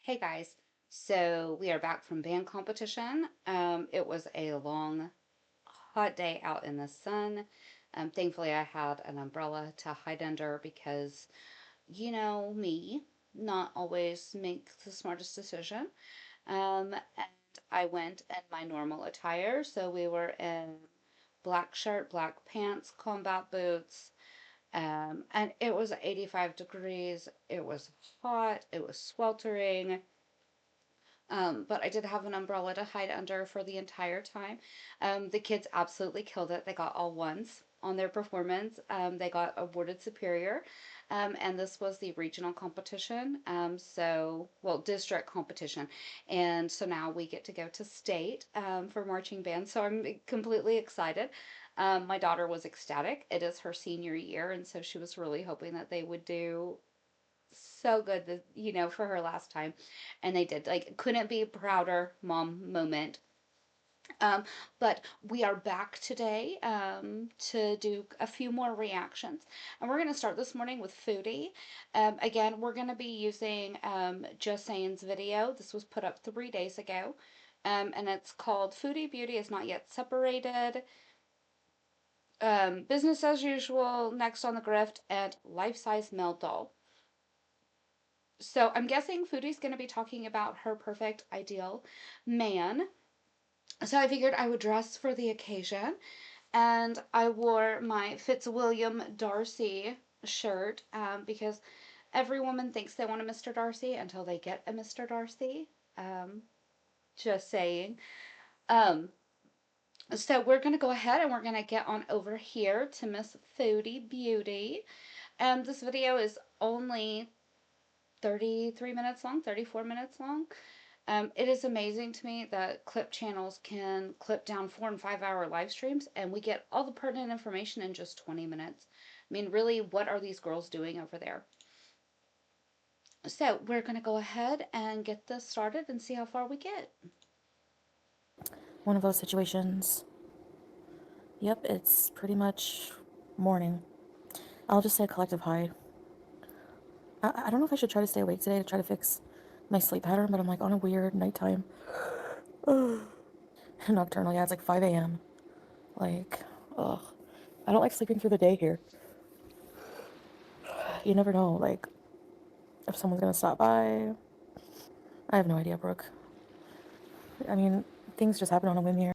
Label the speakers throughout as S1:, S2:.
S1: Hey guys, so we are back from band competition. It was a long, hot day out in the sun. Thankfully, I had an umbrella to hide under because, you know me, not always make the smartest decision. And I went in my normal attire, so we were in black shirt, black pants, combat boots, and it was 85 degrees. It was hot, it was sweltering. But I did have an umbrella to hide under for the entire time. The kids absolutely killed it. They got all ones on their performance. They got awarded superior. And this was the regional competition. Well, district competition. And so now we get to go to state for marching band. So I'm completely excited. My daughter was ecstatic. It is her senior year, and so she was really hoping that they would do so good that for her last time, and they did. Like, couldn't be prouder mom moment. um, but we are back today to do a few more reactions, and we're going to start this morning with Foodie. Again, we're going to be using Just Sayin's video. This was put up 3 days ago, and it's called Foodie Beauty is Not Yet Separated, Business as Usual, Next on the Grift, and Life Size Mel Doll. So I'm guessing Foodie's going to be talking about her perfect ideal man. So I figured I would dress for the occasion, and I wore my Fitzwilliam Darcy shirt because every woman thinks they want a Mr. Darcy until they get a Mr. Darcy. Um, just saying. Um, so we're going to go ahead and we're going to get on over here to Miss Foodie Beauty. This video is only 33 minutes long, 34 minutes long. It is amazing to me that clip channels can clip down 4 and 5 hour live streams and we get all the pertinent information in just 20 minutes. I mean, really, what are these girls doing over there? So we're going to go ahead and get this started and see how far we get.
S2: One of those situations. Yep, it's pretty much morning. I'll just say a collective hide. I don't know if I should try to stay awake today to try to fix my sleep pattern, but I'm like on a weird nighttime. Nocturnal, yeah, it's like 5 a.m. Like, ugh. I don't like sleeping through the day here. You never know, like, if someone's gonna stop by. I have no idea, Brooke. I mean, things just happen on a whim here.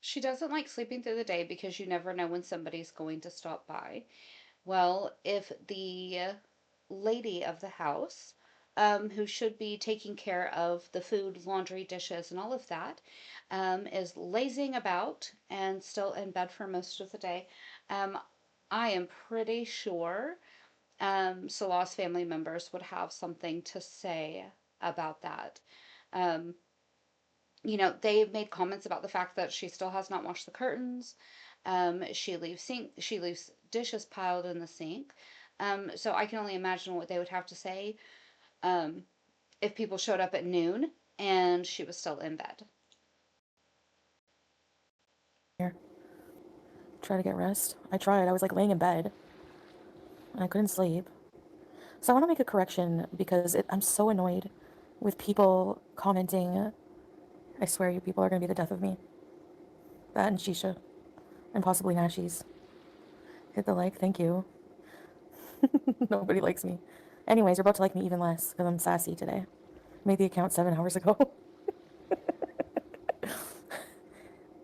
S1: She doesn't like sleeping through the day because you never know when somebody's going to stop by. Well, if the lady of the house, who should be taking care of the food, laundry, dishes, and all of that, is lazing about and still in bed for most of the day, um, I am pretty sure Salah's family members would have something to say about that. Um, they made comments about the fact that she still has not washed the curtains. She leaves dishes piled in the sink. So I can only imagine what they would have to say um, if people showed up at noon and she was still in bed.
S2: Try to get rest. I tried. I was like laying in bed and I couldn't sleep. So I want to make a correction because I'm so annoyed with people commenting. I swear you people are going to be the death of me. That and Shisha. And possibly Nashies. Hit the like, thank you. Nobody likes me. Anyways, you're about to like me even less because I'm sassy today. Made the account 7 hours ago.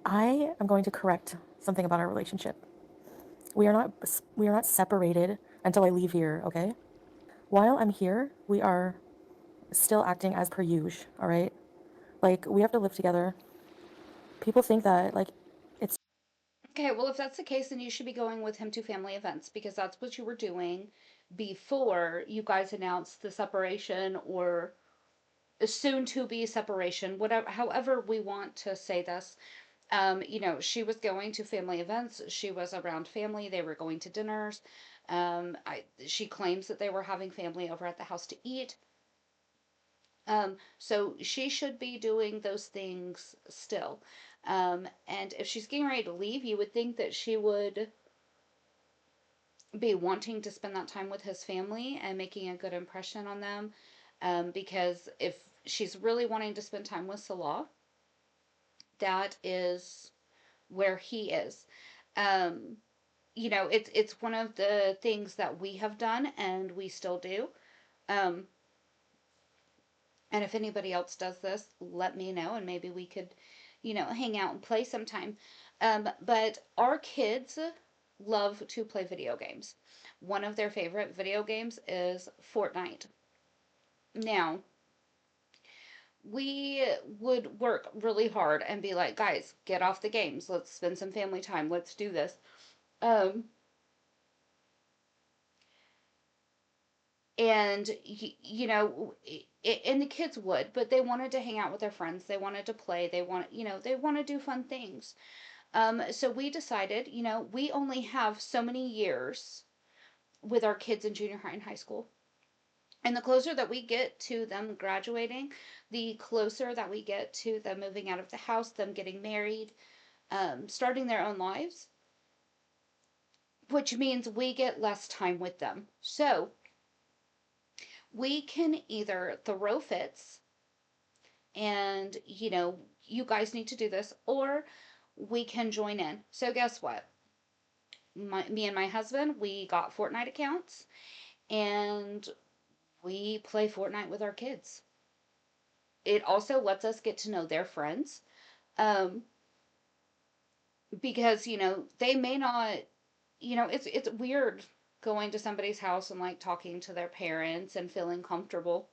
S2: I am going to correct something about our relationship. We are not we are not separated until I leave here, okay? While I'm here, we are still acting as per usual, all right? Like, we have to live together. People think that like it's
S1: Okay, well, if that's the case, then you should be going with him to family events because that's what you were doing before you guys announced the separation or soon to be separation, whatever, however we want to say this. She was going to family events. She was around family. They were going to dinners. She claims that they were having family over at the house to eat. So she should be doing those things still. And if she's getting ready to leave, you would think that she would be wanting to spend that time with his family and making a good impression on them. because if she's really wanting to spend time with Salah, that is where he is. Um, it's one of the things that we have done and we still do. Um, and if anybody else does this, let me know and maybe we could, hang out and play sometime. But our kids love to play video games. One of their favorite video games is Fortnite. Now, we would work really hard and be like, guys, get off the games. Let's spend some family time. Let's do this. Um, and and the kids would, but they wanted to hang out with their friends. They wanted to play. They want to do fun things. So we decided, we only have so many years with our kids in junior high and high school. And the closer that we get to them graduating, the closer that we get to them moving out of the house, them getting married, starting their own lives, which means we get less time with them. So we can either throw fits and, you guys need to do this, or we can join in. So guess what? Me and my husband, we got Fortnite accounts and we play Fortnite with our kids. It also lets us get to know their friends. Um, because, they may not, it's weird going to somebody's house and like talking to their parents and feeling comfortable.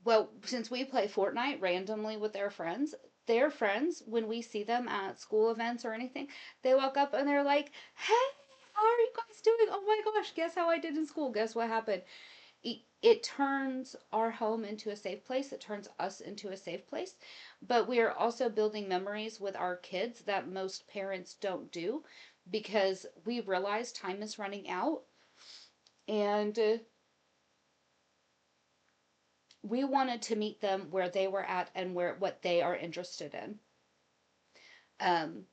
S1: Well, since we play Fortnite randomly with their friends, when we see them at school events or anything, they walk up and they're like, "Hey, how are you guys doing? Oh my gosh, guess how I did in school? Guess what happened?" It turns our home into a safe place. It turns us into a safe place. But we are also building memories with our kids that most parents don't do because we realize time is running out and we wanted to meet them where they were at and where what they are interested in. Um,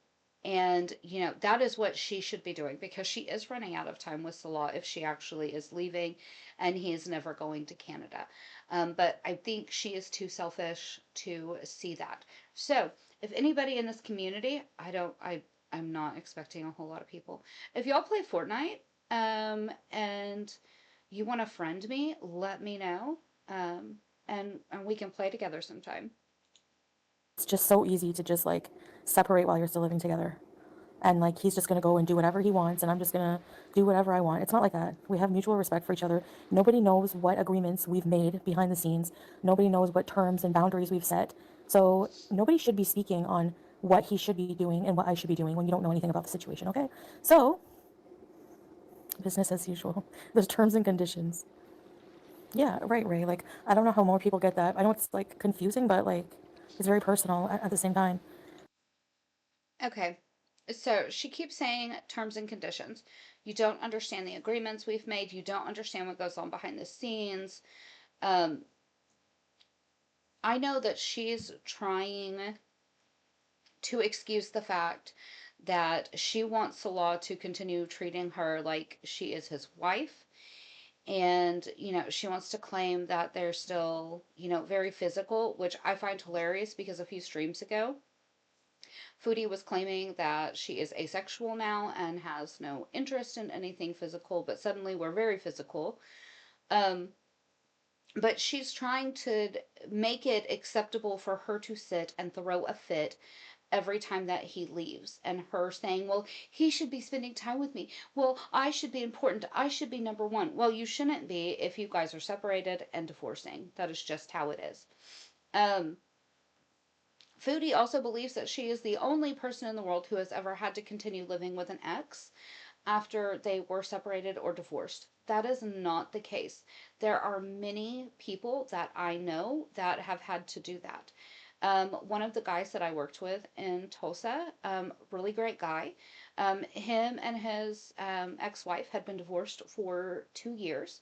S1: and that is what she should be doing because she is running out of time with Salah if she actually is leaving and he is never going to Canada. But I think she is too selfish to see that. So if anybody in this community, I'm not expecting a whole lot of people. If y'all play Fortnite, and you want to friend me, let me know. And we can play together sometime.
S2: It's just so easy to just like separate while you're still living together. And like he's just gonna go and do whatever he wants, and I'm just gonna do whatever I want. It's not like that. We have mutual respect for each other. Nobody knows what agreements we've made behind the scenes. Nobody knows what terms and boundaries we've set. So nobody should be speaking on what he should be doing and what I should be doing when you don't know anything about the situation, okay? So, business as usual. There's terms and conditions. Yeah, right, Ray. Like, I don't know how more people get that. I know it's like confusing, but like, it's very personal at the same time.
S1: Okay. So she keeps saying terms and conditions. You don't understand the agreements we've made. You don't understand what goes on behind the scenes. Um, I know that she's trying to excuse the fact that she wants Salah to continue treating her like she is his wife. And, she wants to claim that they're still, very physical, which I find hilarious because a few streams ago, Foodie was claiming that she is asexual now and has no interest in anything physical, but suddenly we're very physical. Um, but she's trying to make it acceptable for her to sit and throw a fit every time that he leaves. And her saying, well, he should be spending time with me. Well, I should be important. I should be number one. Well, you shouldn't be if you guys are separated and divorcing. That is just how it is. Um, Foodie also believes that she is the only person in the world who has ever had to continue living with an ex after they were separated or divorced. That is not the case. There are many people that I know that have had to do that. One of the guys that I worked with in Tulsa, really great guy, him and his ex wife had been divorced for 2 years,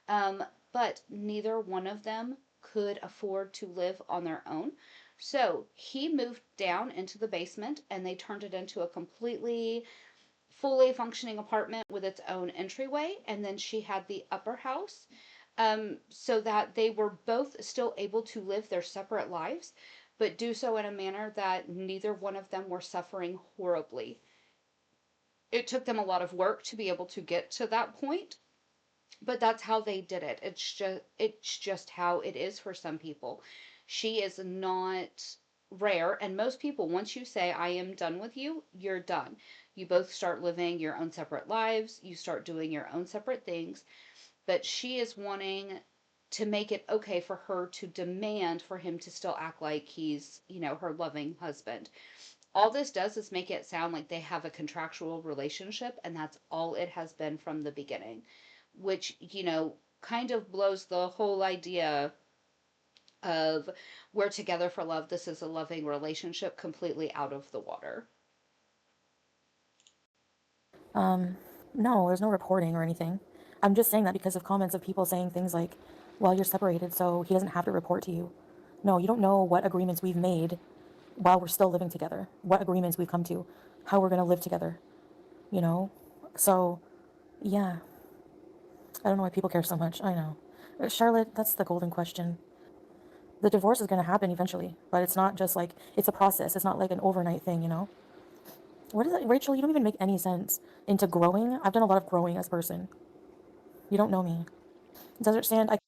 S1: um, but neither one of them could afford to live on their own. So he moved down into the basement and they turned it into a completely fully functioning apartment with its own entryway. And then she had the upper house. so that they were both still able to live their separate lives, but do so in a manner that neither one of them were suffering horribly. It took them a lot of work to be able to get to that point, but that's how they did it. It's just how it is for some people. She is not rare, and most people, once you say I am done with you, you're done. You both start living your own separate lives, you start doing your own separate things, but she is wanting to make it okay for her to demand for him to still act like he's, her loving husband. All this does is make it sound like they have a contractual relationship, and that's all it has been from the beginning, which, kind of blows the whole idea of we're together for love, this is a loving relationship, completely out of the water.
S2: No, there's no reporting or anything. I'm just saying that because of comments of people saying things like, well, you're separated, so he doesn't have to report to you. No, you don't know what agreements we've made while we're still living together, what agreements we've come to, how we're going to live together, you know? So, yeah, I don't know why people care so much. I know. Charlotte, that's the golden question. The divorce is going to happen eventually, but it's not just like, it's a process. It's not like an overnight thing, you know? What is it? Rachel, you don't even make any sense into growing. I've done a lot of growing as a person. You don't know me. Desert sand, I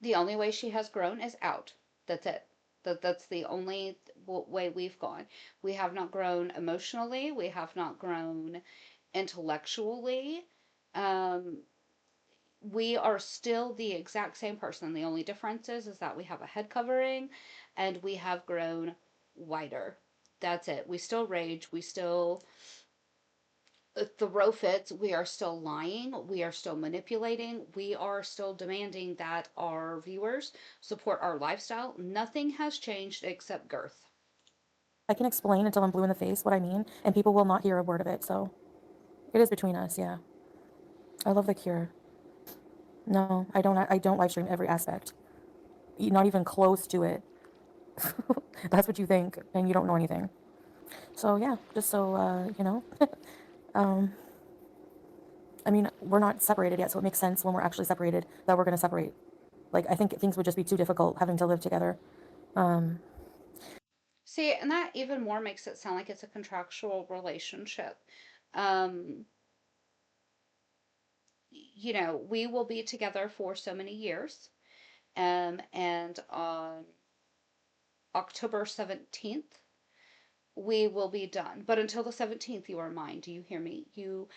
S1: The only way she has grown is out. That's it. That's the only way we've gone. We have not grown emotionally. We have not grown intellectually. Um, we are still the exact same person. The only difference is that we have a head covering and we have grown wider. That's it. We still rage. We still throw fits. We are still lying. We are still manipulating. We are still demanding that our viewers support our lifestyle. Nothing has changed except girth.
S2: can explain until I'm blue in the face what I mean, and people will not hear a word of it. So it is between us, yeah. I love the cure. No, I don't. I don't live stream every aspect. Not even close to it. That's what you think, and you don't know anything. So yeah, just so you know. I mean, we're not separated yet, so it makes sense when we're actually separated that we're gonna separate. Like I think things would just be too difficult having to live together.
S1: See, and that even more makes it sound like it's a contractual relationship. Um, we will be together for so many years. And on October 17th, we will be done. But until the 17th, you are mine. Do you hear me? You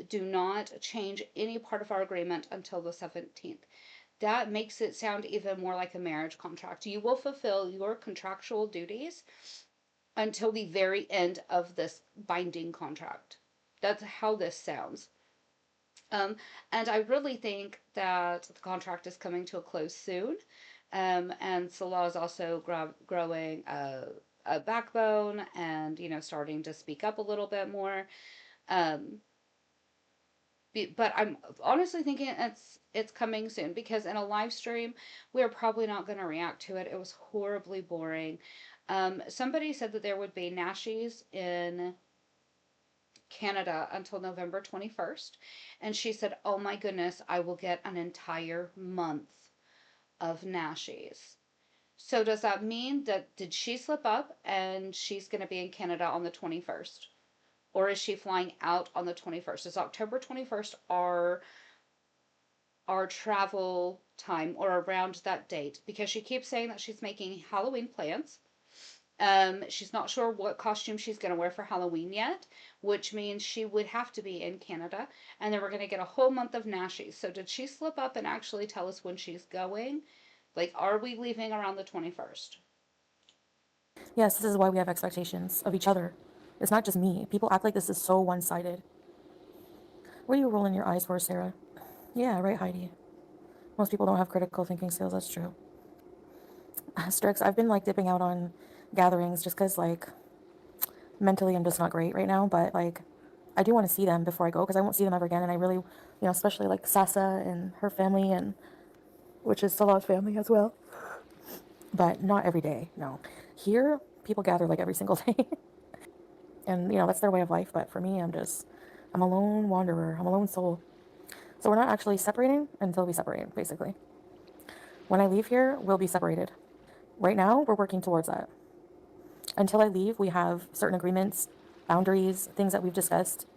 S1: do not change any part of our agreement until the 17th. That makes it sound even more like a marriage contract. You will fulfill your contractual duties until the very end of this binding contract. That's how this sounds. Um, and I really think that the contract is coming to a close soon. And Salah is also growing a backbone and, starting to speak up a little bit more. Um, but I'm honestly thinking it's coming soon because in a live stream we're probably not going to react to it. It was horribly boring. Somebody said that there would be Nashies in Canada until November 21st, and she said, "Oh my goodness, I will get an entire month of Nashies." So does that mean that did she slip up and she's going to be in Canada on the 21st? Or is she flying out on the 21st? Is October 21st our travel time or around that date? Because she keeps saying that she's making Halloween plans. She's not sure what costume she's going to wear for Halloween yet, which means she would have to be in Canada. And then we're going to get a whole month of Nashies. So did she slip up and actually tell us when she's going? Like, are we leaving around the 21st?
S2: Yes, this is why we have expectations of each other. It's not just me. People act like this is so one-sided. What are you rolling your eyes for, Sarah? Yeah, right, Heidi. Most people don't have critical thinking skills. That's true. Strix, I've been like dipping out on gatherings just because like mentally I'm just not great right now. But like I do want to see them before I go because I won't see them ever again. And I really, especially like Sasa and her family and which is Salah's family as well. But not every day. No, here people gather like every single day, and that's their way of life. But for me, I'm a lone wanderer. I'm a lone soul. So we're not actually separating until we separate, basically. When I leave here, we'll be separated. Right now, we're working towards that. Until I leave, we have certain agreements, boundaries, things that we've discussed,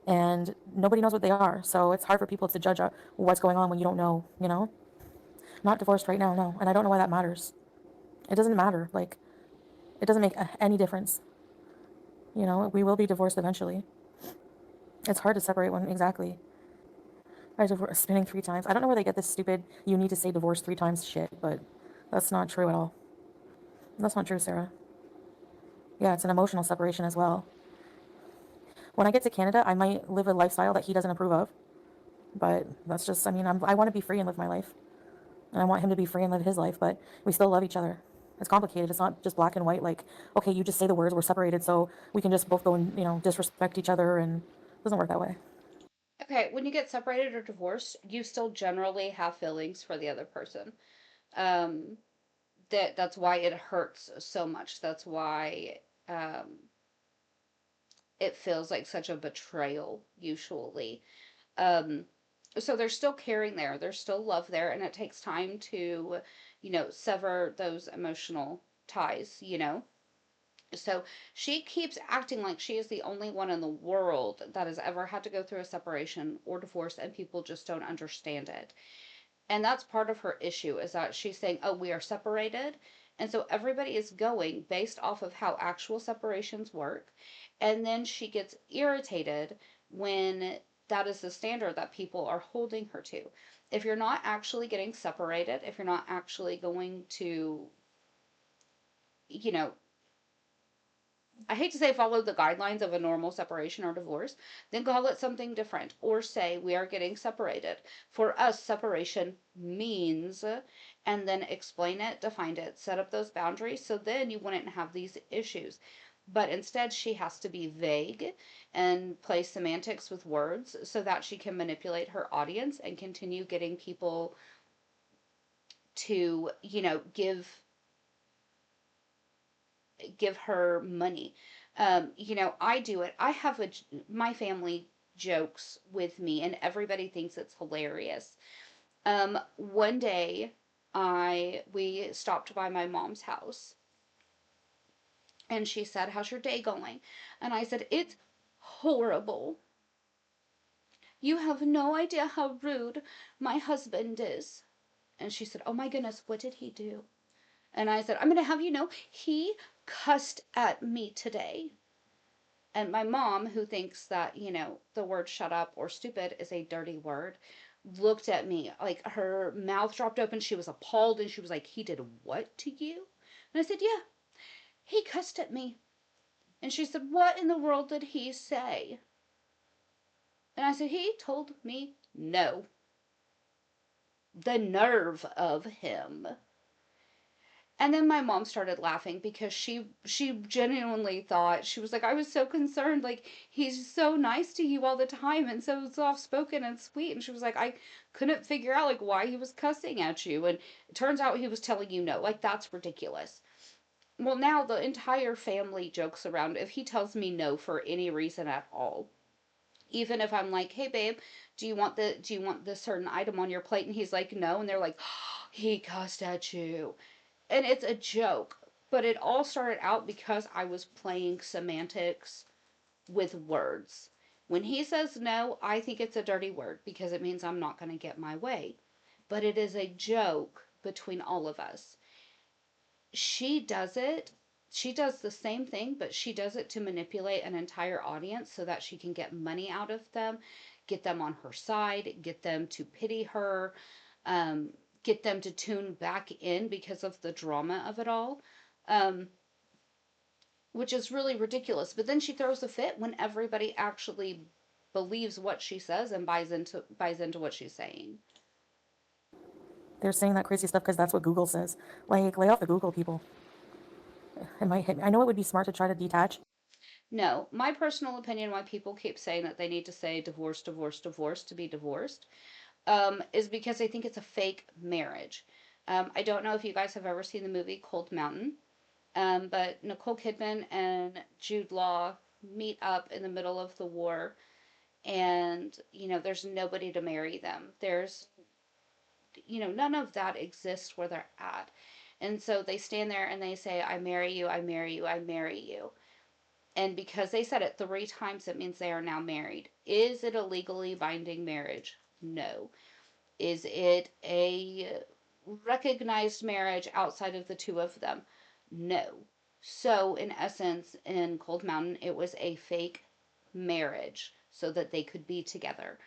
S2: and nobody knows what they are. So it's hard for people to judge what's going on when you don't know, you know? Not divorced right now, no. And I don't know why that matters. It doesn't matter. Like, it doesn't make any difference. You know, we will be divorced eventually. It's hard to separate when exactly. I divorced spinning 3 times. I don't know where they get this stupid you need to say divorce 3 times shit, but that's not true at all. That's not true, Sarah. Yeah, it's an emotional separation as well. When I get to Canada, I might live a lifestyle that he doesn't approve of, but that's just, I mean, I want to be free and live my life. And I want him to be free and live his life, but we still love each other. It's complicated. It's not just black and white, like, okay, you just say the words, we're separated, so we can just both go and, disrespect each other, and it doesn't work that way.
S1: Okay, when you get separated or divorced, you still generally have feelings for the other person. Um, that's why it hurts so much. That's why um, it feels like such a betrayal usually. Um, so there's still caring there. There's still love there, and it takes time to, sever those emotional ties. So she keeps acting like she is the only one in the world that has ever had to go through a separation or divorce, and people just don't understand it. And that's part of her issue is that she's saying, oh, we are separated. And so everybody is going based off of how actual separations work. And then she gets irritated when that is the standard that people are holding her to. If you're not actually getting separated, if you're not actually going to, you know, I hate to say follow the guidelines of a normal separation or divorce, then call it something different or say we are getting separated. For us, separation means, and then explain it, define it, set up those boundaries so then you wouldn't have these issues. But instead, she has to be vague and play semantics with words so that she can manipulate her audience and continue getting people to, give her money. I do it. I have my family jokes with me, and everybody thinks it's hilarious. One day, we stopped by my mom's house, and she said, "How's your day going?" And I said, "It's horrible. You have no idea how rude my husband is." And she said, "Oh my goodness, what did he do?" And I said, "I'm going to have you know, he cussed at me today." And my mom, who thinks that, the word shut up or stupid is a dirty word, looked at me like her mouth dropped open. She was appalled and she was like, "He did what to you?" And I said, "Yeah, he cussed at me." And she said, "What in the world did he say?" And I said, "He told me no." The nerve of him. And then my mom started laughing because she genuinely thought, she was like, "I was so concerned, like he's so nice to you all the time and so soft spoken and sweet." And she was like, "I couldn't figure out like why he was cussing at you." And it turns out he was telling you no. Like that's ridiculous. Well, now the entire family jokes around if he tells me no for any reason at all. Even if I'm like, "Hey babe, do you want this certain item on your plate?" And he's like, "No." And they're like, "Oh, he cussed at you." And it's a joke, but it all started out because I was playing semantics with words. When he says no, I think it's a dirty word because it means I'm not going to get my way. But it is a joke between all of us. She does it. She does the same thing, but she does it to manipulate an entire audience so that she can get money out of them, get them on her side, get them to pity her, um, get them to tune back in because of the drama of it all, um, which is really ridiculous. But then she throws a fit when everybody actually believes what she says and buys into what she's saying.
S2: They're saying that crazy stuff because that's what Google says. Like, lay off the Google people. It might hit me. I know it would be smart to try to detach.
S1: No, my personal opinion why people keep saying that they need to say divorce, divorce, divorce to be divorced, is because they think it's a fake marriage. I don't know if you guys have ever seen the movie Cold Mountain, but Nicole Kidman and Jude Law meet up in the middle of the war, and there's nobody to marry them. There's none of that exists where they're at. And so they stand there and they say, I marry you, I marry you, I marry you. And because they said it 3 times, it means they are now married. Is it a legally binding marriage? No. Is it a recognized marriage outside of the two of them? No. So, in essence, in Cold Mountain, it was a fake marriage so that they could be together.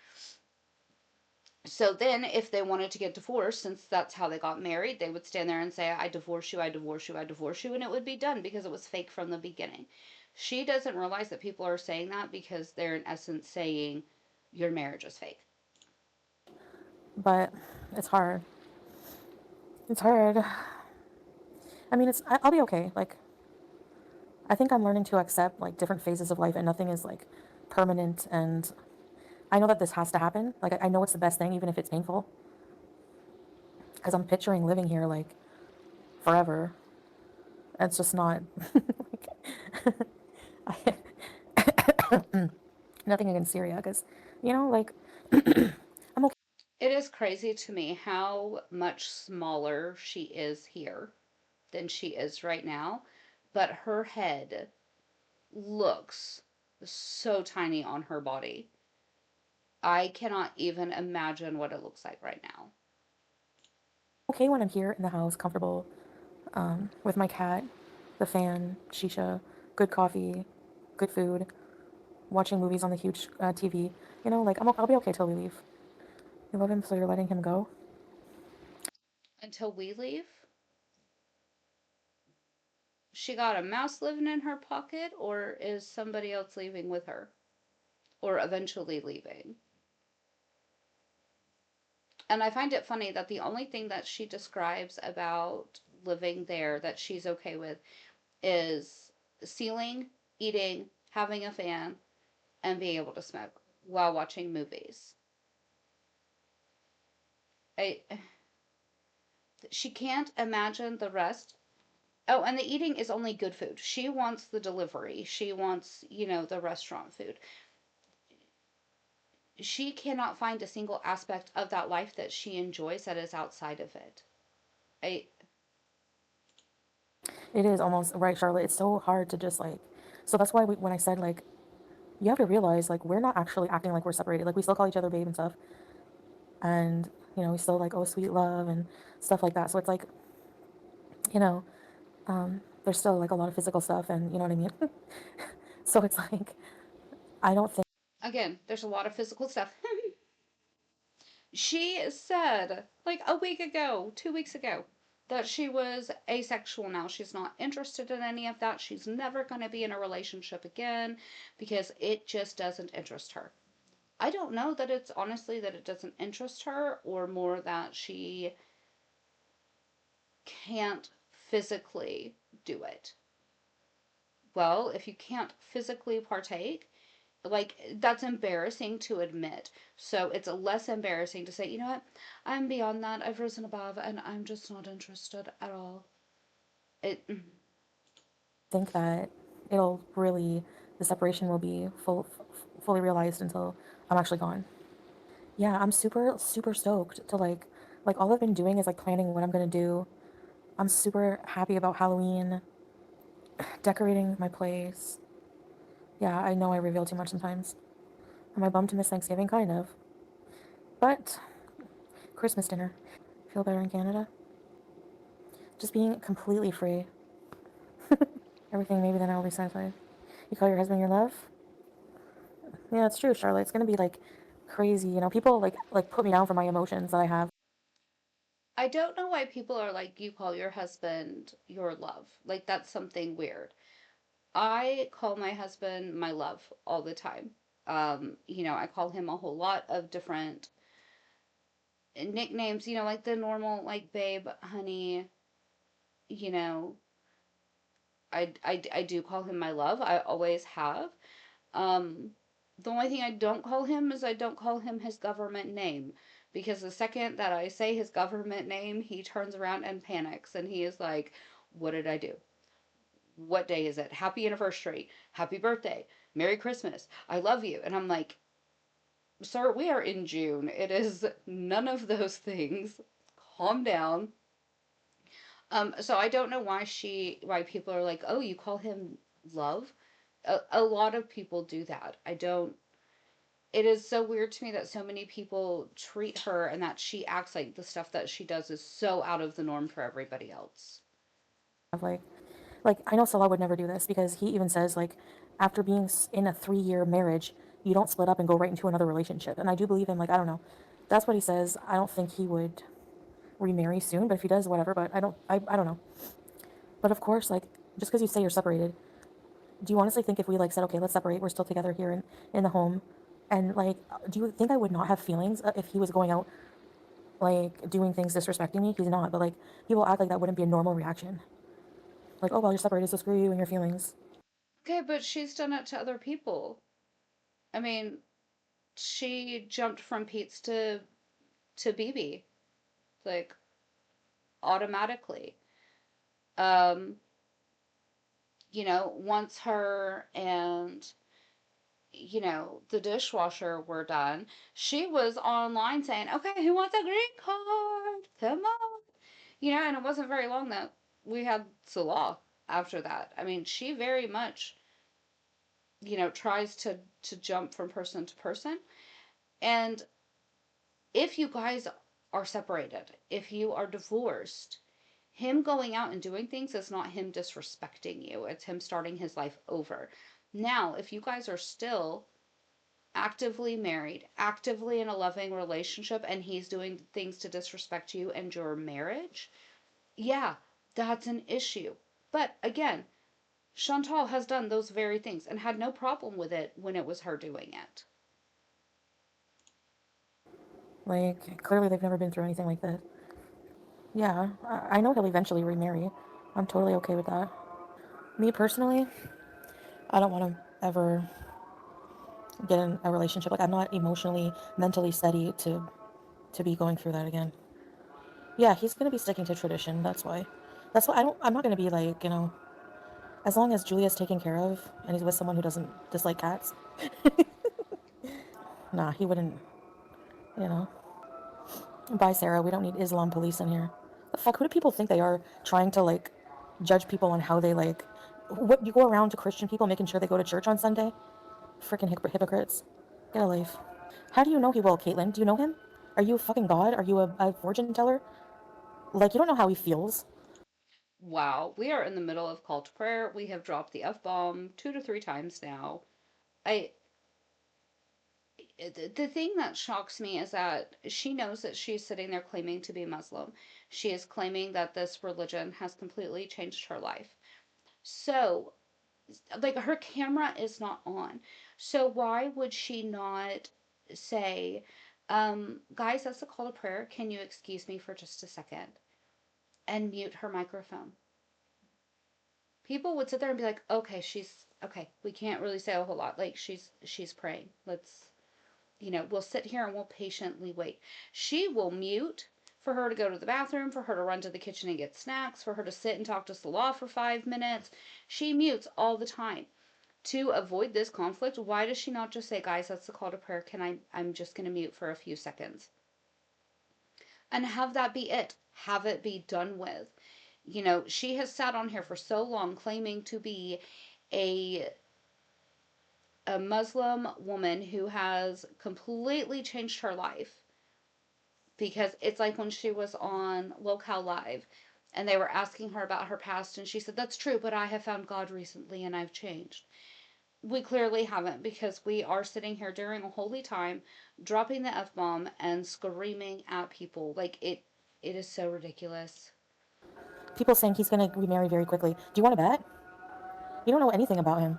S1: So then, if they wanted to get divorced, since that's how they got married, they would stand there and say, I divorce you, I divorce you, I divorce you, and it would be done because it was fake from the beginning. She doesn't realize that people are saying that because they're, in essence, saying your marriage is fake.
S2: but it's hard. It's hard. I mean, I'll be okay. Like, I think I'm learning to accept like different phases of life, and nothing is like permanent. And I know that this has to happen. Like, I know it's the best thing, even if it's painful, because I'm picturing living here like forever. It's just not. Like, nothing against Syria, because like I'm okay.
S1: It is crazy to me how much smaller she is here than she is right now, but her head looks so tiny on her body. I cannot even imagine what it looks like right now.
S2: Okay when I'm here in the house, comfortable, with my cat, the fan, shisha, good coffee, good food, watching movies on the huge TV. Like I'll be okay till we leave. You love him, so you're letting him go.
S1: Until we leave, she got a mouse living in her pocket, or is somebody else leaving with her? Or eventually leaving? And I find it funny that the only thing that she describes about living there that she's okay with is ceiling, eating, having a fan, and being able to smoke while watching movies. I She can't imagine the rest. Oh, and the eating is only good food. She wants the delivery. She wants, the restaurant food. She cannot find a single aspect of that life that she enjoys that is outside of it. I
S2: It is almost right, Charlotte. It's so hard to just like. So that's why when I said like, you have to realize like we're not actually acting like we're separated. Like we still call each other babe and stuff, and we still like oh sweet love and stuff like that. So it's like you know there's still like a lot of physical stuff, and you know what I mean. So it's like I don't think.
S1: Again, there's a lot of physical stuff. She said like a week ago, 2 weeks ago, that she was asexual now. She's not interested in any of that. She's never going to be in a relationship again because it just doesn't interest her. I don't know that it's honestly that it doesn't interest her or more that she can't physically do it. Well, if you can't physically partake, like that's embarrassing to admit. So it's less embarrassing to say, you know what, I'm beyond that. I've risen above and I'm just not interested at all. It
S2: Think that it'll really the separation will be fully realized until I'm actually gone. Yeah, I'm super super stoked to like all I've been doing is like planning what I'm gonna do. I'm super happy about Halloween, decorating my place. Yeah, I know I reveal too much sometimes. Am I bummed to miss Thanksgiving? Kind of. But Christmas dinner. Feel better in Canada? Just being completely free. Everything maybe then I'll be satisfied. You call your husband your love? Yeah, it's true, Charlotte. It's gonna be like crazy. People like put me down for my emotions that I have.
S1: I don't know why people are like you call your husband your love. Like that's something weird. I call my husband my love all the time. I call him a whole lot of different nicknames, like the normal like babe, honey, you know, I do call him my love. I always have. Um, the only thing I don't call him is I don't call him his government name. Because the second that I say his government name, he turns around and panics. And he is like, what did I do? What day is it? Happy anniversary. Happy birthday. Merry Christmas. I love you. And I'm like, sir, we are in June. It is none of those things. calm down. So I don't know why people are like, oh, you call him love. A lot of people do that. I don't. It is so weird to me that so many people treat her and that she acts like the stuff that she does is so out of the norm for everybody else.
S2: Of like I know Salah would never do this because he even says like after being in a 3 year marriage, you don't split up and go right into another relationship. And I do believe him. Like I don't know, that's what he says. I don't think he would remarry soon, but if he does, whatever. But I don't know. But of course, like just because you say you're separated, do you honestly think if we like said okay, let's separate, we're still together here in the home, and like, do you think I would not have feelings if he was going out like doing things disrespecting me? He's not, but like people act like that wouldn't be a normal reaction. Like, oh well, you're separated, so screw you and your feelings.
S1: Okay, but she's done it to other people. I mean, she jumped from Pete's to BB, like automatically. Um, once her and the dishwasher were done, she was online saying, "Okay, who wants a green card? Come on." And it wasn't very long that we had Salah after that. I mean, she very much, tries to jump from person to person. And if you guys are separated, if you are divorced, him going out and doing things is not him disrespecting you. It's him starting his life over. Now, if you guys are still actively married, actively in a loving relationship, and he's doing things to disrespect you and your marriage, yeah, that's an issue. But again, Chantal has done those very things and had no problem with it when it was her doing it.
S2: Like clearly they've never been through anything like this. Yeah, I know he'll eventually remarry. I'm totally okay with that. Me personally, I don't want to ever get in a relationship. Like I'm not emotionally, mentally steady to be going through that again. Yeah, he's gonna be sticking to tradition. That's why. That's why I don't. I'm not gonna be like as long as Julia's taken care of and he's with someone who doesn't dislike cats. Nah, he wouldn't. You know. Bye, Sarah. We don't need Islam police in here. The fuck? Who do people think they are trying to like judge people on how they like? What you go around to Christian people making sure they go to church on Sunday? Freaking hypocrites. Get a life. How do you know he will, Caitlin? Do you know him? Are you a fucking god? Are you a fortune teller? Like you don't know how he feels.
S1: Wow, we are in the middle of call to prayer. We have dropped the F bomb 2 to 3 times now. I the thing that shocks me is that she knows that she's sitting there claiming to be Muslim. She is claiming that this religion has completely changed her life. So, like, her camera is not on. So, why would she not say, guys, that's a call to prayer. Can you excuse me for just a second? And mute her microphone. People would sit there and be like, okay, she's okay. We can't really say a whole lot. Like, she's praying. We'll sit here and we'll patiently wait. She will mute for her to go to the bathroom, for her to run to the kitchen and get snacks, for her to sit and talk to Salah for 5 minutes. She mutes all the time. To avoid this conflict, why does she not just say, guys, that's the call to prayer. I'm just going to mute for a few seconds? And have that be it. Have it be done with. She has sat on here for so long claiming to be a a Muslim woman who has completely changed her life, because it's like when she was on Locale Live and they were asking her about her past and she said, "That's true, but I have found God recently and I've changed." We clearly haven't, because we are sitting here during a holy time dropping the F bomb and screaming at people. Like, it is so ridiculous.
S2: People saying he's gonna remarry very quickly. Do you want to bet? You don't know anything about him.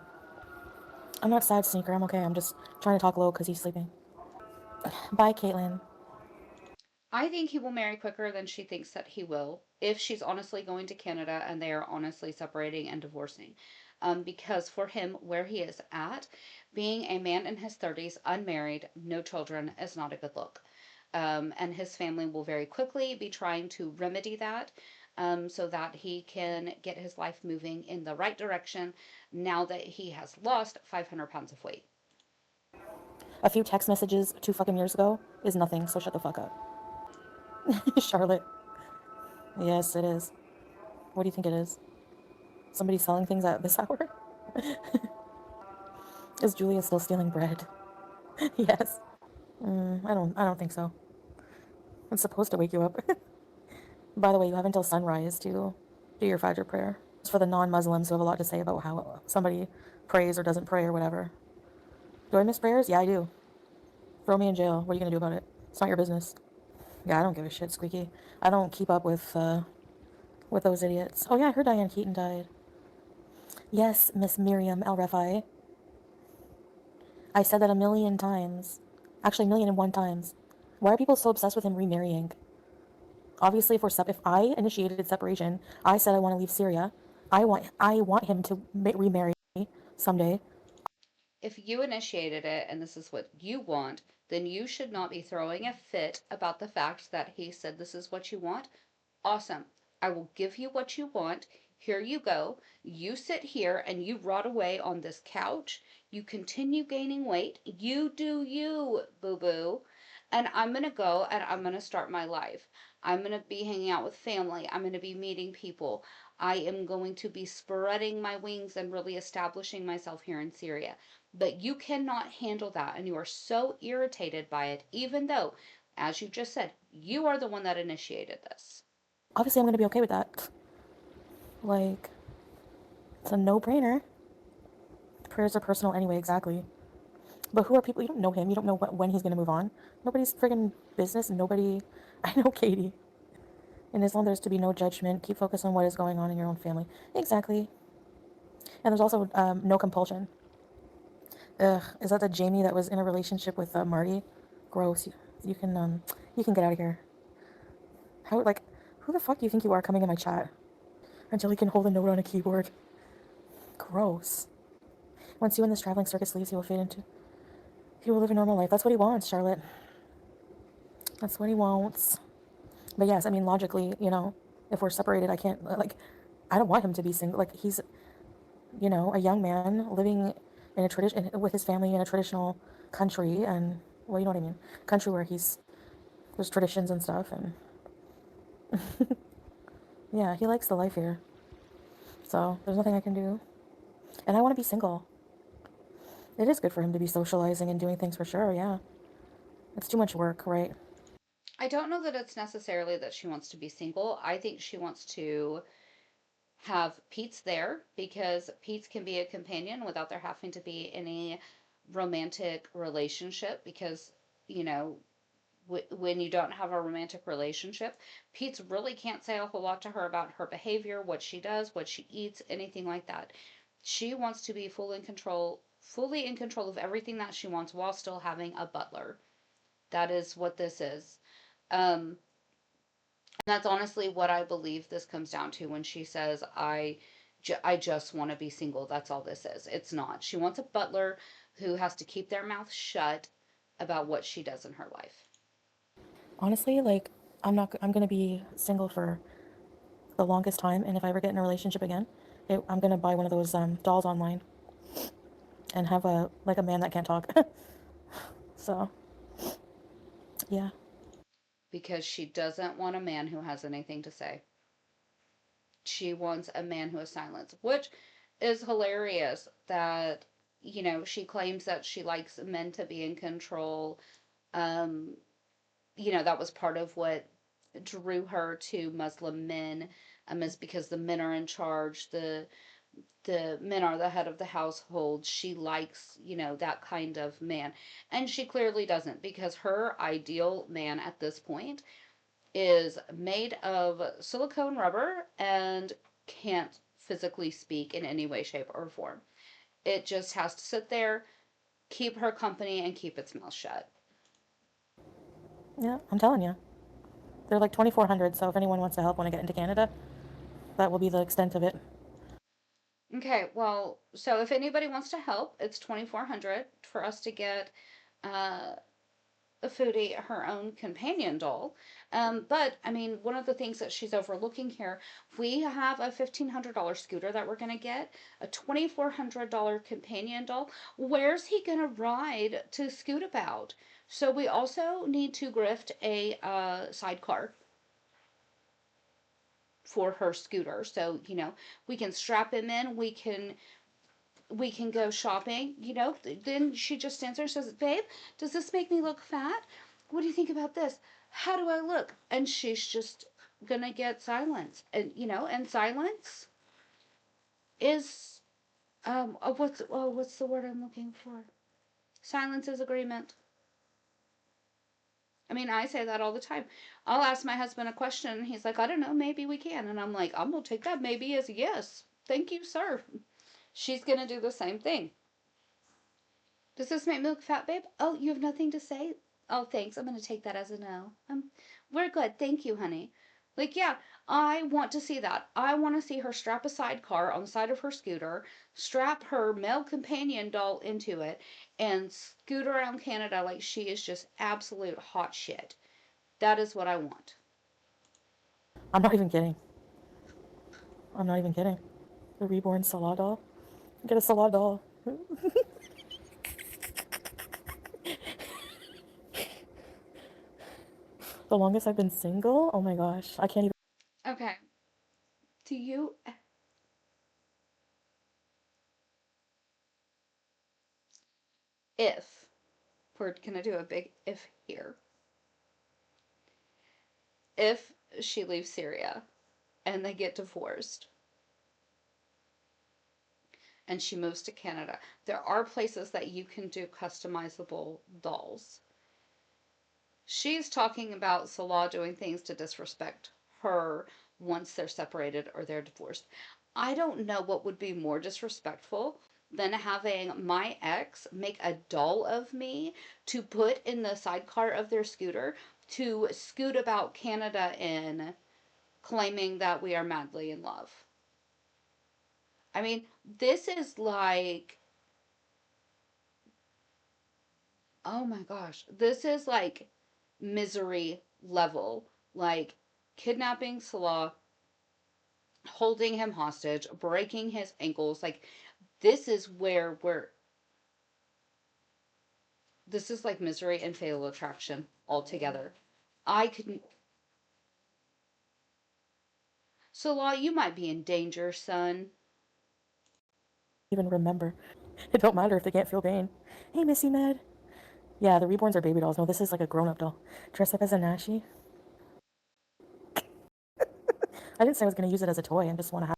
S2: I'm not sad, sneaker. I'm okay. I'm just trying to talk low because he's sleeping. Bye, Caitlin.
S1: I think he will marry quicker than she thinks that he will, if she's honestly going to Canada and they are honestly separating and divorcing. Because for him, where he is at, being a man in his 30s, unmarried, no children, is not a good look. And his family will very quickly be trying to remedy that, so that he can get his life moving in the right direction now that he has lost 500 pounds of weight.
S2: A few text messages 2 fucking years ago is nothing, so shut the fuck up. Charlotte. Yes, it is. What do you think it is? Somebody selling things at this hour? Is Julia still stealing bread? Yes. I don't think so. It's supposed to wake you up. By the way, you have until sunrise to do your Fajr prayer. It's for the non-Muslims who have a lot to say about how somebody prays or doesn't pray or whatever. Do I miss prayers? Yeah, I do. Throw me in jail. What are you gonna do about it? It's not your business. Yeah, I don't give a shit, Squeaky. I don't keep up with those idiots. Oh yeah, I heard Diane Keaton died. Yes, Miss Miriam El Refai. I said that a million times. Actually, a million and one times. Why are people so obsessed with him remarrying? Obviously, if I initiated separation, I said I want to leave Syria. I want him to remarry someday.
S1: If you initiated it and this is what you want, then you should not be throwing a fit about the fact that he said this is what you want. Awesome. I will give you what you want. Here you go. You sit here and you rot away on this couch. You continue gaining weight. You do you, boo boo. And I'm going to go and I'm going to start my life. I'm going to be hanging out with family. I'm going to be meeting people. I am going to be spreading my wings and really establishing myself here in Syria. But you cannot handle that. And you are so irritated by it, even though, as you just said, you are the one that initiated this.
S2: Obviously, I'm going to be okay with that. Like, it's a no-brainer. Prayers are personal anyway, exactly. But who are people? You don't know him. You don't know when he's going to move on. Nobody's friggin' business. Nobody. I know Katie. In Islam, there's to be no judgment. Keep focused on what is going on in your own family. Exactly. And there's also no compulsion. Ugh, is that the Jamie that was in a relationship with Marty? Gross. You can get out of here. How like, who the fuck do you think you are coming in my chat until he can hold a note on a keyboard? Gross. Once you and this traveling circus leaves, he will live a normal life. That's what he wants, Charlotte. That's what he wants. But yes, I mean logically, if we're separated, I can't like, I don't want him to be single. Like he's, a young man living in a tradition with his family in a traditional country, and well, you know what I mean, country where there's traditions and stuff, and yeah, he likes the life here. So there's nothing I can do, and I want to be single. It is good for him to be socializing and doing things for sure. Yeah, it's too much work, right?
S1: I don't know that it's necessarily that she wants to be single. I think she wants to have Pete's there because Pete's can be a companion without there having to be any romantic relationship because, you know, when you don't have a romantic relationship, Pete's really can't say a whole lot to her about her behavior, what she does, what she eats, anything like that. She wants to be fully in control of everything that she wants while still having a butler. That is what this is. Um, and that's honestly what I believe this comes down to when she says, I just want to be single. That's all this is. It's not. She wants a butler who has to keep their mouth shut about what she does in her life.
S2: Honestly, like I'm gonna be single for the longest time, and if I ever get in a relationship again, I'm gonna buy one of those dolls online and have a man that can't talk. So yeah,
S1: Because she doesn't want a man who has anything to say. She wants a man who is silent, which is hilarious that, she claims that she likes men to be in control. Um, that was part of what drew her to Muslim men, is because the men are in charge. The men are the head of the household. She likes, that kind of man. And she clearly doesn't because her ideal man at this point is made of silicone rubber and can't physically speak in any way, shape, or form. It just has to sit there, keep her company, and keep its mouth shut.
S2: yeah, I'm telling you, they're like 2,400. So if anyone wants to help when I get into Canada, that will be the extent of it.
S1: Okay, well, so if anybody wants to help, it's 2,400 for us to get uh, Foodie her own companion doll. But I mean, one of the things that she's overlooking here, we have a $1,500 scooter that we're gonna get, a $2,400 companion doll. Where's he gonna ride to scoot about? So we also need to grift a sidecar. for her scooter. So, we can strap him in, we can go shopping, Then she just stands there and says, "Babe, does this make me look fat? What do you think about this? How do I look?" And she's just gonna get silence. And silence is what's the word I'm looking for? Silence is agreement. I mean, I say that all the time. I'll ask my husband a question, and he's like, "I don't know, maybe we can." And I'm like, "I'm gonna take that maybe as a yes. Thank you, sir." She's gonna do the same thing. "Does this make me look fat, babe? Oh, you have nothing to say? Oh, thanks. I'm gonna take that as a no. We're good. Thank you, honey." Like, yeah, I want to see that. I want to see her strap a sidecar on the side of her scooter, strap her male companion doll into it, and scoot around Canada like she is just absolute hot shit. That is what I want.
S2: I'm not even kidding. I'm not even kidding. The reborn Salah doll. Get a Salah doll. The longest I've been single? Oh my gosh. I can't even.
S1: Okay. Do you, if, we're gonna do a big if here, if she leaves Syria and they get divorced and she moves to Canada, there are places that you can do customizable dolls. She's talking about Salah doing things to disrespect her once they're separated or they're divorced. I don't know what would be more disrespectful than having my ex make a doll of me to put in the sidecar of their scooter to scoot about Canada in, claiming that we are madly in love. I mean, this is like, oh my gosh, this is like misery level. Like kidnapping Salah, holding him hostage, breaking his ankles. Like this is where we're. This is like misery and fatal attraction altogether. I couldn't. Salah, you might be in danger, son.
S2: Even remember. It don't matter if they can't feel pain. Hey, Missy Med. Yeah, the reborns are baby dolls. No, this is like a grown-up doll. Dressed up as a Nashi. I didn't say I was going to use it as a toy. I just want to have.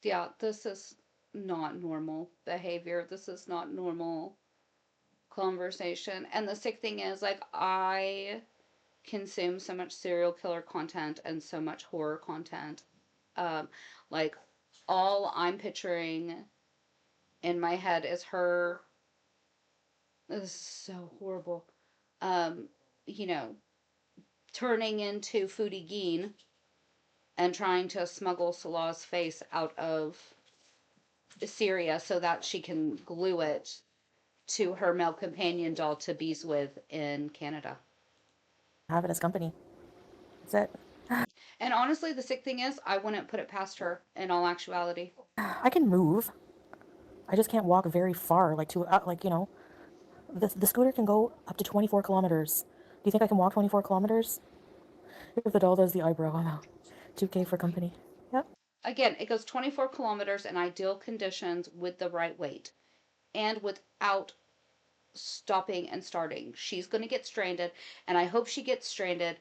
S1: Yeah, this is not normal behavior. This is not normal conversation. And the sick thing is, like, I consume so much serial killer content and so much horror content. Um, like, all I'm picturing in my head is her. This is so horrible. Um, you know, turning into Foodie and trying to smuggle Salah's face out of Syria so that she can glue it to her male companion doll to bees with in Canada.
S2: Have it as company. That's it.
S1: And honestly, the sick thing is, I wouldn't put it past her in all actuality.
S2: I can move. I just can't walk very far. Like to like the scooter can go up to 24 kilometers. Do you think I can walk 24 kilometers? If the doll does the eyebrow, I'm out. 2K for company. Yep.
S1: Again, it goes 24 kilometers in ideal conditions with the right weight and without stopping and starting. She's going to get stranded, and I hope she gets stranded.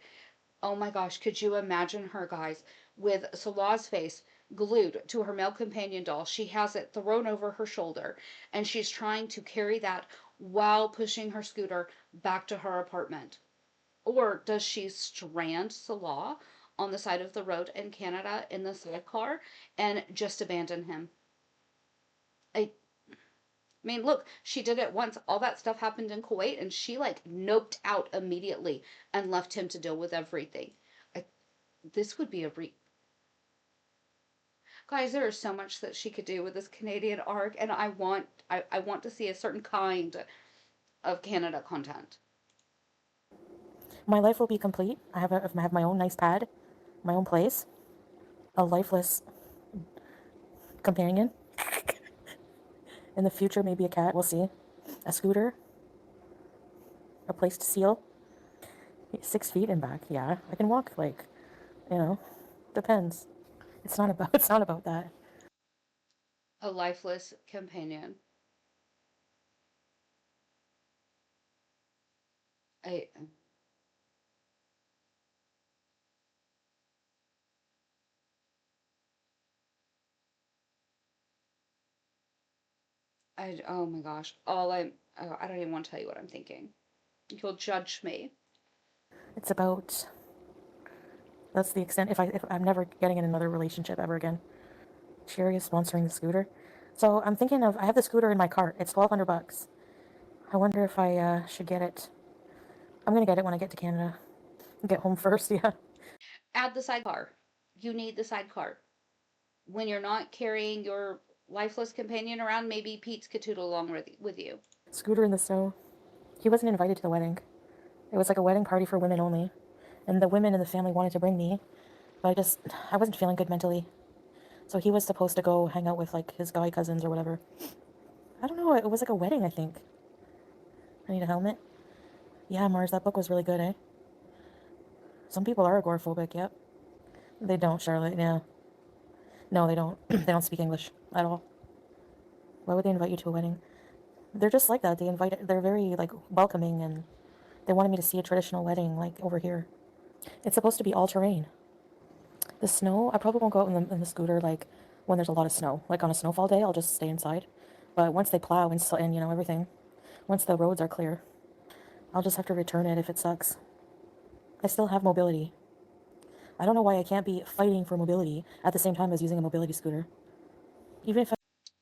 S1: Oh my gosh, could you imagine her, guys, with Salah's face glued to her male companion doll? She has it thrown over her shoulder, and she's trying to carry that while pushing her scooter back to her apartment. Or does she strand Salah on the side of the road in Canada in the sidecar and just abandon him? I mean, look, she did it once. All that stuff happened in Kuwait, and she like noped out immediately and left him to deal with everything. I, this would be a guys. There is so much that she could do with this Canadian arc, and I want to see a certain kind of Canada content.
S2: My life will be complete. I have my own nice pad, my own place, a lifeless companion. In the future, maybe a cat. We'll see. A scooter, a place to seal. 6 feet and back. Yeah, I can walk like You know, depends. It's not about that.
S1: A lifeless companion. I, oh my gosh. I don't even want to tell you what I'm thinking. You'll judge me.
S2: It's about that's the extent. If I'm never getting in another relationship ever again, Sherry is sponsoring the scooter. So I'm thinking of I have the scooter in my cart. It's $1,200. I wonder if I should get it. I'm gonna get it when I get to Canada. Get home first, yeah.
S1: Add the sidecar. You need the sidecar. When you're not carrying your lifeless companion around, maybe Pete's could toot along with you.
S2: Scooter in the snow. He wasn't invited to the wedding. It was like a wedding party for women only. And the women in the family wanted to bring me, but I wasn't feeling good mentally. So he was supposed to go hang out with like his guy cousins or whatever. I don't know, it was like a wedding, I think. I need a helmet. Yeah, Mars, that book was really good, eh? Some people are agoraphobic, yep. They don't, Charlotte, yeah. No, they don't. They don't speak English at all. Why would they invite you to a wedding? They're just like that. They're very like welcoming and they wanted me to see a traditional wedding like over here. It's supposed to be all terrain. The snow, I probably won't go out in the scooter like when there's a lot of snow. Like on a snowfall day, I'll just stay inside. But once they plow and you know everything, once the roads are clear, I'll just have to return it if it sucks. I still have mobility. I don't know why I can't be fighting for mobility at the same time as using a mobility scooter. Even if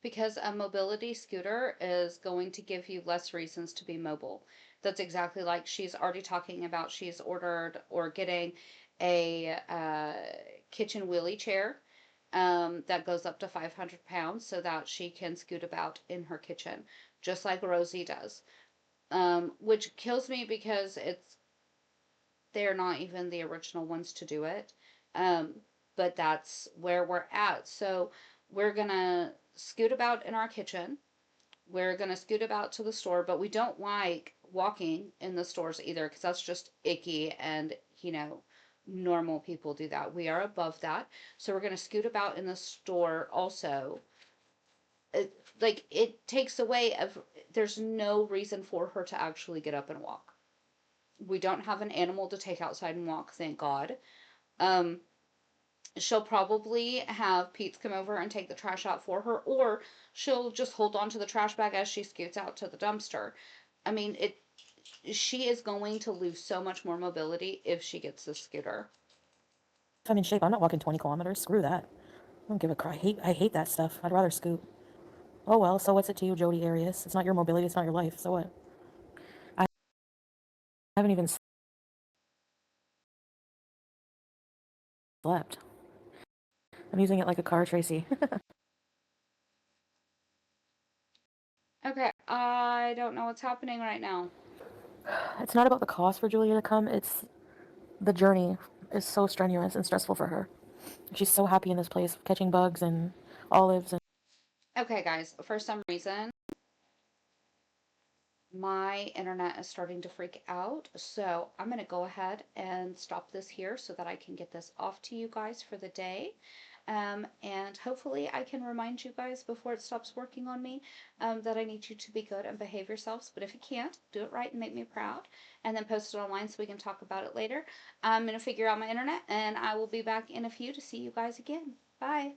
S1: Because a mobility scooter is going to give you less reasons to be mobile. That's exactly like she's already talking about. She's ordered or getting a kitchen wheelie chair that goes up to 500 pounds so that she can scoot about in her kitchen, just like Rosie does. Which kills me because they're not even the original ones to do it. Um, but that's where we're at. So we're gonna scoot about in our kitchen. We're gonna scoot about to the store, but we don't like walking in the stores either because that's just icky and normal people do that. We are above that. So we're gonna scoot about in the store also. It takes away of there's no reason for her to actually get up and walk. We don't have an animal to take outside and walk, thank God. Um, she'll probably have Pete come over and take the trash out for her, or she'll just hold on to the trash bag as she scoots out to the dumpster. I mean, it. She is going to lose so much more mobility if she gets the scooter.
S2: I'm in shape, I'm not walking 20 kilometers. Screw that. I don't give a crap. I hate that stuff. I'd rather scoot. Oh well, so what's it to you, Jody Arias? It's not your mobility, it's not your life. So what? I haven't even slept. I'm using it like a car, Tracy.
S1: Okay, I don't know what's happening right now.
S2: It's not about the cost for Julia to come, it's the journey is so strenuous and stressful for her. She's so happy in this place, catching bugs and olives and
S1: Okay, guys, for some reason, my internet is starting to freak out. So I'm going to go ahead and stop this here so that I can get this off to you guys for the day. And hopefully, I can remind you guys before it stops working on me that I need you to be good and behave yourselves. But if you can't, do it right and make me proud. And then post it online so we can talk about it later. I'm going to figure out my internet and I will be back in a few to see you guys again. Bye.